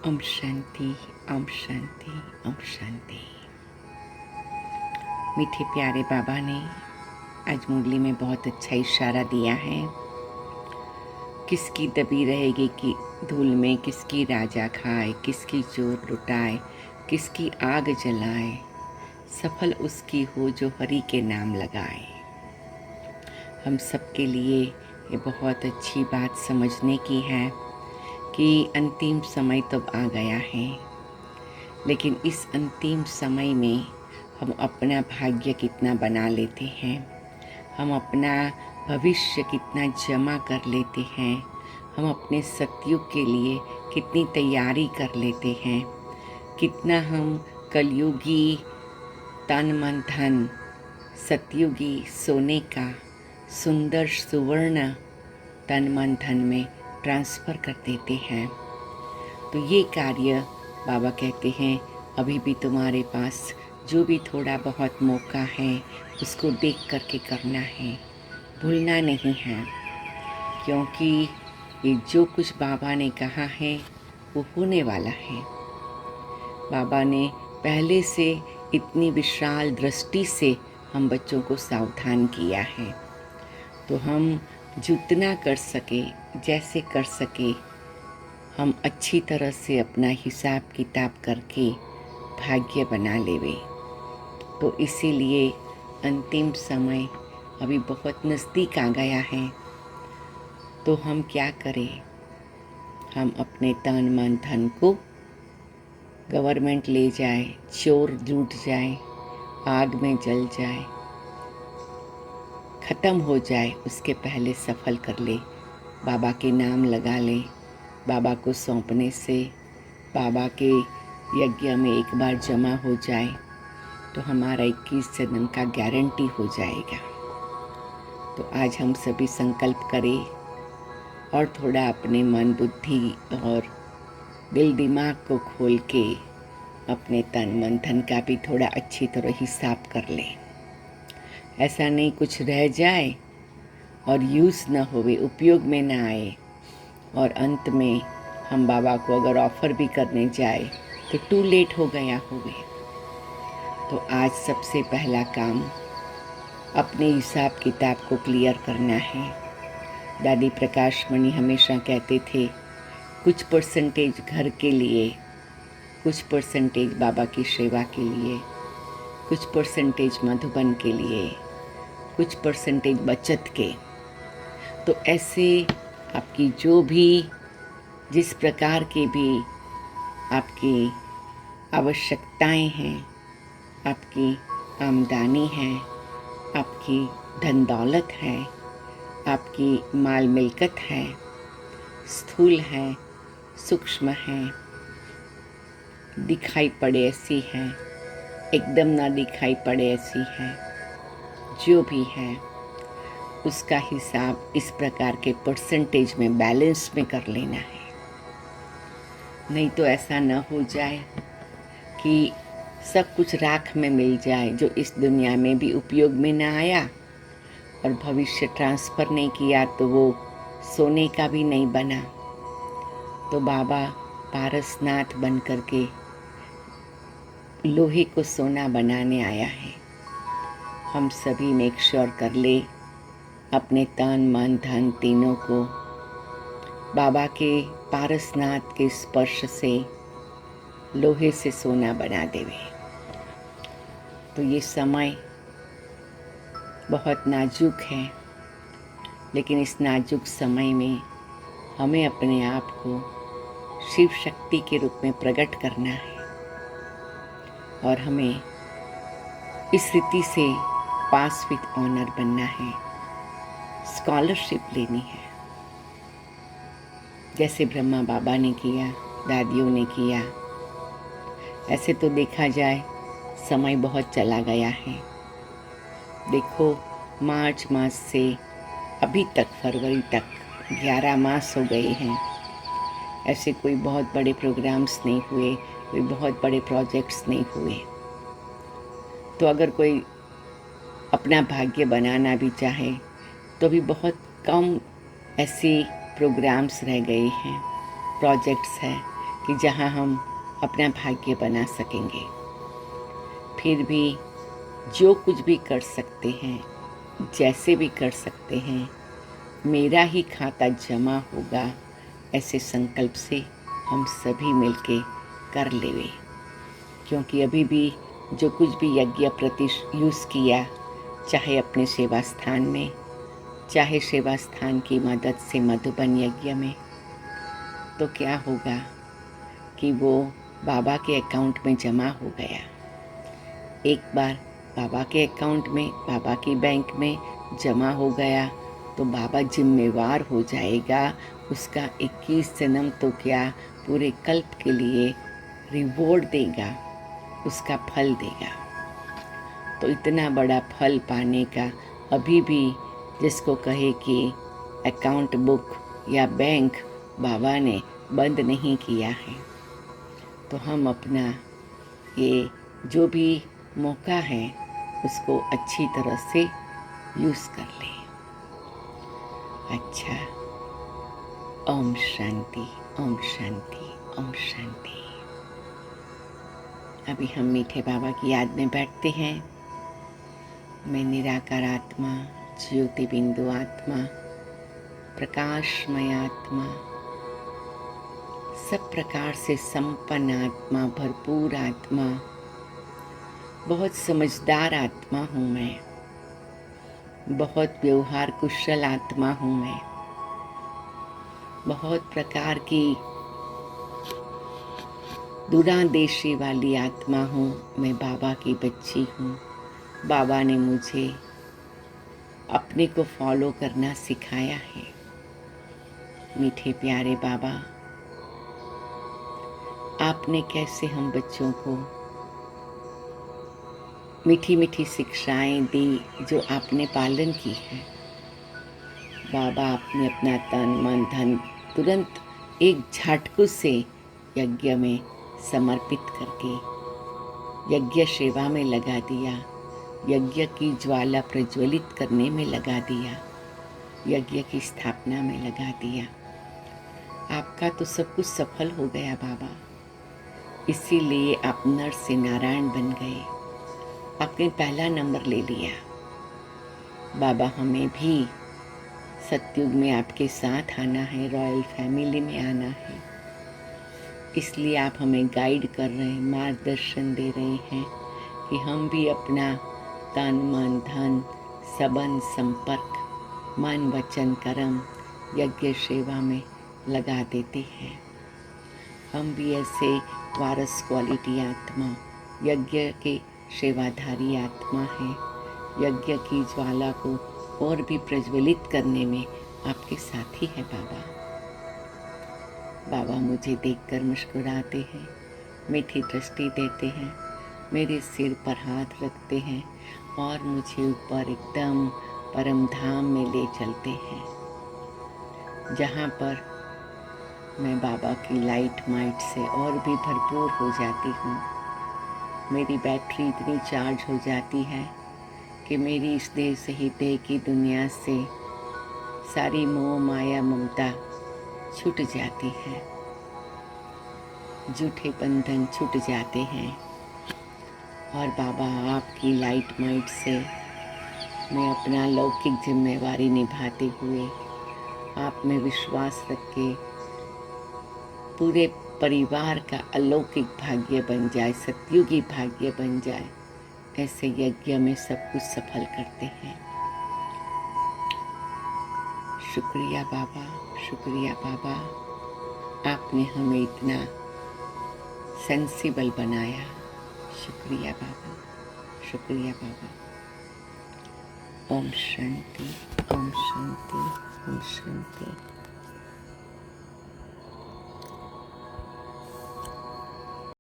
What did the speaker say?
ओम शांति, ओम शांति, ओम शांति। मीठे प्यारे बाबा ने आज मुरली में बहुत अच्छा इशारा दिया है। किसकी दबी रहेगी कि धूल में, किसकी राजा खाए, किसकी चोर लुटाए, किसकी आग जलाए, सफल उसकी हो जो हरि के नाम लगाए। हम सबके लिए ये बहुत अच्छी बात समझने की है कि अंतिम समय तो आ गया है, लेकिन इस अंतिम समय में हम अपना भाग्य कितना बना लेते हैं, हम अपना भविष्य कितना जमा कर लेते हैं, हम अपने सतयुग के लिए कितनी तैयारी कर लेते हैं, कितना हम कलयुगी तन मन धन सतयुगी सोने का सुंदर सुवर्ण तन मन धन में ट्रांसफ़र कर देते हैं। तो ये कार्य बाबा कहते हैं अभी भी तुम्हारे पास जो भी थोड़ा बहुत मौका है उसको देख करके करना है, भूलना नहीं है, क्योंकि ये जो कुछ बाबा ने कहा है वो होने वाला है। बाबा ने पहले से इतनी विशाल दृष्टि से हम बच्चों को सावधान किया है, तो हम जितना कर सके, जैसे कर सके, हम अच्छी तरह से अपना हिसाब किताब करके भाग्य बना लेवे। तो इसीलिए अंतिम समय अभी बहुत नज़दीक आ गया है। तो हम क्या करें? हम अपने तन मन धन को गवर्नमेंट ले जाए, चोर लूट जाए, आग में जल जाए, ख़त्म हो जाए, उसके पहले सफल कर ले, बाबा के नाम लगा ले। बाबा को सौंपने से बाबा के यज्ञ में एक बार जमा हो जाए तो हमारा 21 जन्म का गारंटी हो जाएगा। तो आज हम सभी संकल्प करें और थोड़ा अपने मन बुद्धि और दिल दिमाग को खोल के अपने तन मन धन का भी थोड़ा अच्छी तरह हिसाब कर लें। ऐसा नहीं कुछ रह जाए और यूज़ न होवे, उपयोग में न आए, और अंत में हम बाबा को अगर ऑफ़र भी करने जाए तो टू लेट हो गया होवे। तो आज सबसे पहला काम अपने हिसाब किताब को क्लियर करना है। दादी प्रकाश मणि हमेशा कहते थे कुछ परसेंटेज घर के लिए, कुछ परसेंटेज बाबा की सेवा के लिए, कुछ परसेंटेज मधुबन के लिए, कुछ परसेंटेज बचत के। तो ऐसे आपकी जो भी जिस प्रकार की भी आपकी आवश्यकताएं हैं, आपकी आमदनी है, आपकी धन दौलत है, आपकी माल मिल्कत है, स्थूल है, सूक्ष्म है, दिखाई पड़े ऐसी है, एकदम ना दिखाई पड़े ऐसी है, जो भी है उसका हिसाब इस प्रकार के परसेंटेज में, बैलेंस में कर लेना है। नहीं तो ऐसा न हो जाए कि सब कुछ राख में मिल जाए, जो इस दुनिया में भी उपयोग में न आया और भविष्य ट्रांसफ़र नहीं किया तो वो सोने का भी नहीं बना। तो बाबा पारसनाथ बन करके लोहे को सोना बनाने आया है। हम सभी मेक श्योर कर ले अपने तन मन धन तीनों को बाबा के पारसनाथ के स्पर्श से लोहे से सोना बना देवे। तो ये समय बहुत नाजुक है, लेकिन इस नाजुक समय में हमें अपने आप को शिव शक्ति के रूप में प्रकट करना है और हमें इस रीति से पास विद ऑनर बनना है, स्कॉलरशिप लेनी है, जैसे ब्रह्मा बाबा ने किया, दादियों ने किया। ऐसे तो देखा जाए समय बहुत चला गया है। देखो मार्च मास से अभी तक फरवरी तक 11 मास हो गए हैं। ऐसे कोई बहुत बड़े प्रोग्राम्स नहीं हुए, कोई बहुत बड़े प्रोजेक्ट्स नहीं हुए। तो अगर कोई अपना भाग्य बनाना भी चाहे तो भी बहुत कम ऐसे प्रोग्राम्स रह गए हैं, प्रोजेक्ट्स हैं कि जहाँ हम अपना भाग्य बना सकेंगे। फिर भी जो कुछ भी कर सकते हैं, जैसे भी कर सकते हैं, मेरा ही खाता जमा होगा, ऐसे संकल्प से हम सभी मिलके कर लेवे। क्योंकि अभी भी जो कुछ भी यज्ञ प्रति यूज़ किया, चाहे अपने सेवा स्थान में, चाहे सेवा स्थान की मदद से मधुबन यज्ञ में, तो क्या होगा कि वो बाबा के अकाउंट में जमा हो गया। एक बार बाबा के अकाउंट में, बाबा की बैंक में जमा हो गया तो बाबा जिम्मेवार हो जाएगा। उसका 21 जन्म तो क्या, पूरे कल्प के लिए रिवॉर्ड देगा, उसका फल देगा। तो इतना बड़ा फल पाने का अभी भी जिसको कहे कि अकाउंट बुक या बैंक बाबा ने बंद नहीं किया है, तो हम अपना ये जो भी मौका है उसको अच्छी तरह से यूज़ कर लें। अच्छा, ओम शांति, ओम शांति, ओम शांति। अभी हम मीठे बाबा की याद में बैठते हैं। मैं निराकार आत्मा, ज्योति बिंदु आत्मा, प्रकाशमय आत्मा, सब प्रकार से संपन्न आत्मा, भरपूर आत्मा, बहुत समझदार आत्मा हूँ मैं, बहुत व्यवहार कुशल आत्मा हूँ मैं, बहुत प्रकार की दूरंदेशी वाली आत्मा हूँ मैं, बाबा की बच्ची हूँ। बाबा ने मुझे अपने को फॉलो करना सिखाया है। मीठे प्यारे बाबा, आपने कैसे हम बच्चों को मीठी मीठी शिक्षाएं दी जो आपने पालन की है। बाबा, आपने अपना तन मन धन तुरंत एक झटके से यज्ञ में समर्पित करके यज्ञ सेवा में लगा दिया, यज्ञ की ज्वाला प्रज्वलित करने में लगा दिया, यज्ञ की स्थापना में लगा दिया। आपका तो सब कुछ सफल हो गया बाबा, इसीलिए आप नर से नारायण बन गए। आपने पहला नंबर ले लिया। बाबा, हमें भी सतयुग में आपके साथ आना है, रॉयल फैमिली में आना है, इसलिए आप हमें गाइड कर रहे हैं, मार्गदर्शन दे रहे हैं कि हम भी अपना तन मन धन सबंध संपर्क मन वचन कर्म यज्ञ सेवा में लगा देते हैं। हम भी ऐसे वारस क्वालिटी आत्मा, यज्ञ के सेवाधारी आत्मा है। यज्ञ की ज्वाला को और भी प्रज्वलित करने में आपके साथी है बाबा। बाबा मुझे देखकर मुस्कुराते हैं, मीठी दृष्टि देते हैं, मेरे सिर पर हाथ रखते हैं और मुझे ऊपर एकदम परम धाम में ले चलते हैं, जहाँ पर मैं बाबा की लाइट माइट से और भी भरपूर हो जाती हूँ। मेरी बैटरी इतनी चार्ज हो जाती है कि मेरी इस देह से ही देह की दुनिया से सारी मोह माया ममता छूट जाती है, झूठे बंधन छूट जाते हैं। और बाबा, आपकी लाइट माइट से मैं अपना लौकिक जिम्मेवारी निभाते हुए आप में विश्वास रख के पूरे परिवार का अलौकिक भाग्य बन जाए, सतयुगी भाग्य बन जाए, ऐसे यज्ञ में सब कुछ सफल करते हैं। शुक्रिया बाबा, शुक्रिया बाबा, आपने हमें इतना सेंसिबल बनाया। शुक्रिया बाबा, शुक्रिया बाबा। ओम शांति, ओम शांति, ओम शांति।